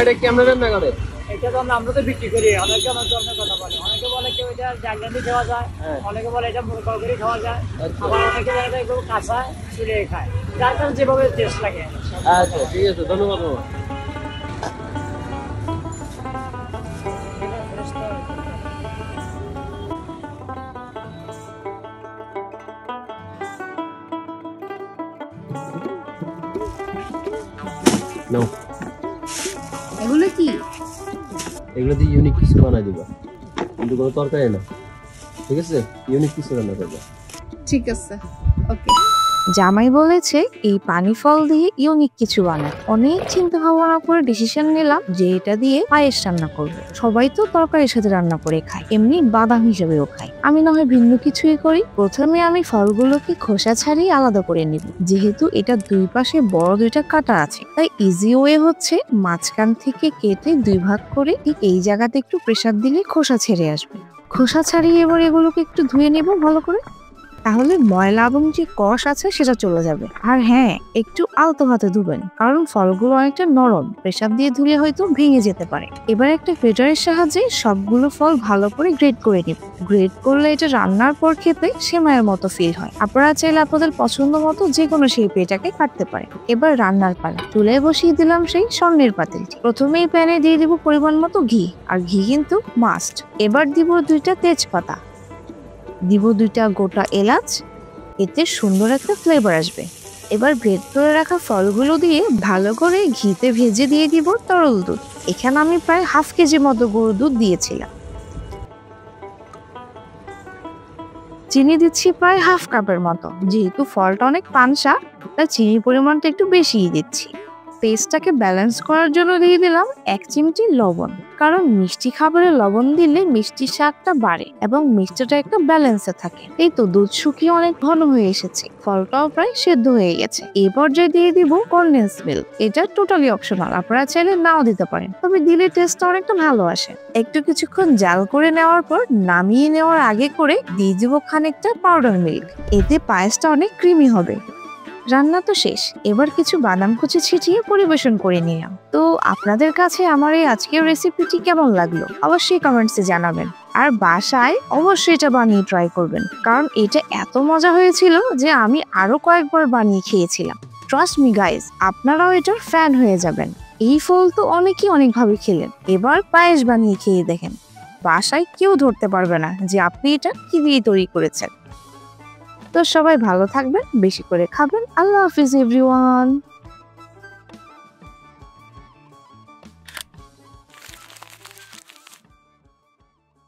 এটা কেমন রান্না করে? এটা তো আমরা তো বিক্রি করি, অনেকে অনেক ধরনের কথা বলে। অনেকে বলে কেউ এটা জালদানি খাওয়া যায়, অনেকে বলে এটা মুরগা করে খাওয়া যায়, আবার অনেকে বলে এটা কেউ কাঁচা চুরিয়ে খায়, যার কারণে যেভাবে টেস্ট লাগে। আচ্ছা ঠিক আছে, ধন্যবাদ মামা। নাও, এগুলো কি? এগুলো দিয়ে ইউনিক কিছু বানাই দিবা, কিন্তু কোনো তরকারি না, ঠিক আছে? ইউনিক কিছু রান্না করবা। ঠিক আছে, ওকে। জামাই বলেছে এই পানি ফল দিয়ে ইউনিক কিছু বানায়। অনেক চিন্তা ভাবনা করে ডিসিশন নিলাম যে এটা দিয়ে পায়েস রান্না করব। সবাই তো তরকারির সাথে রান্না করে খায়, এমনি বাদাম হিসেবেও খায়। আমি না হয় ভিন্ন কিছুই করি। প্রথমে আমি ফলগুলোকে খোসা ছাড়িয়ে আলাদা করে নিব। যেহেতু এটা দুই পাশে বড় দুইটা কাটা আছে, তাই ইজি ওয়ে হচ্ছে মাঝখান থেকে কেটে দুই ভাগ করে ঠিক এই জায়গাতে একটু প্রেসার দিলে খোসা ছেড়ে আসবে। খোসা ছাড়িয়ে এবার এগুলোকে একটু ধুয়ে নেব ভালো করে, তাহলে ময়লা এবং যে কষ আছে সেটা চলে যাবে। আর হ্যাঁ, একটু আলতো হাতে ধুবেন, কারণ ফলগুলো অনেকটা নরম, প্রেসার দিয়ে ধুলে হয়তো ভেঙে যেতে পারে। এবার একটা গ্রেটারের সাহায্যে সবগুলো ফল ভালো করে গ্রেট করে নিব। গ্রেট করলে এটা রান্নার পর খেতে সেমাইয়ের মতো ফিল হয়। আপনারা চাইলে আপনাদের পছন্দ মতো যে কোনো শেপে এটাকে কাটতে পারেন। এবার রান্নার পালা। চুলায় বসিয়ে দিলাম সেই স্বর্ণের পাতিলটি। প্রথমেই প্যানে দিয়ে দিব পরিমাণ মতো ঘি, আর ঘি কিন্তু মাস্ট। এবার দিব 2টা তেজপাতা, দিব 2টা গোটা এলাচ, এতে সুন্দর একটা ফ্লেভার আসবে। এবার গ্রেট করে রাখা ফলগুলো দিয়ে ভালো করে ঘিতে ভেজে দিয়ে দিব তরল দুধ। এখানে আমি প্রায় হাফ কেজি মতো গরুর দুধ দিয়েছিলাম। চিনি দিচ্ছি প্রায় হাফ কাপের মতো। যেহেতু ফলটা অনেক পানসা, তাই চিনির পরিমাণটা একটু বেশিই দিচ্ছি। টেস্টটাকে ব্যালেন্স করার জন্য দিয়ে দিলাম 1 চিমটি লবণ, কারণ মিষ্টি খাবারে লবণ দিলে মিষ্টির স্বাদটা বাড়ে এবং মিষ্টিটা একটা ব্যালেন্সে থাকে। এই তো দুধ শুকিয়ে অনেক ঘন হয়ে এসেছে, ফলটাও প্রায় সেদ্ধ হয়ে গেছে। এই পর্যায়ে দিয়ে দিব কনডেন্স মিল্ক। এটা টোটালি অপশনাল, আপনারা চাইলে নাও দিতে পারেন, তবে দিলে টেস্টটা অনেকটা ভালো আসে। একটু কিছুক্ষণ জাল করে নেওয়ার পর নামিয়ে নেওয়ার আগে করে দিয়ে দিব খানিকটা পাউডার মিল্ক। এতে পায়েসটা অনেক ক্রিমি হবে। রান্না তো শেষ, এবার কিছু বাদাম কুচি ছিটিয়ে পরিবেশন করে নিলাম। তো আপনাদের কাছে আমার এই আজকের রেসিপিটি কেমন লাগলো অবশ্যই কমেন্টসে জানাবেন, আর বাসায় অবশ্যই এটা বানিয়ে ট্রাই করবেন, কারণ এটা এত মজা হয়েছিল যে আমি আরো কয়েকবার বানিয়ে খেয়েছিলাম। ট্রাস্ট মি গাইজ, আপনারাও এটার ফ্যান হয়ে যাবেন। এই ফল তো অনেকেই অনেকভাবে খেলেন, এবার পায়েস বানিয়ে খেয়ে দেখেন। বাসায় কেউ ধরতে পারবে না যে আপনি এটা কি দিয়ে তৈরি করেছেন। তো সবাই ভালো থাকবেন, বেশি করে খাবেন। আল্লাহ হাফিজ এভরিওয়ান।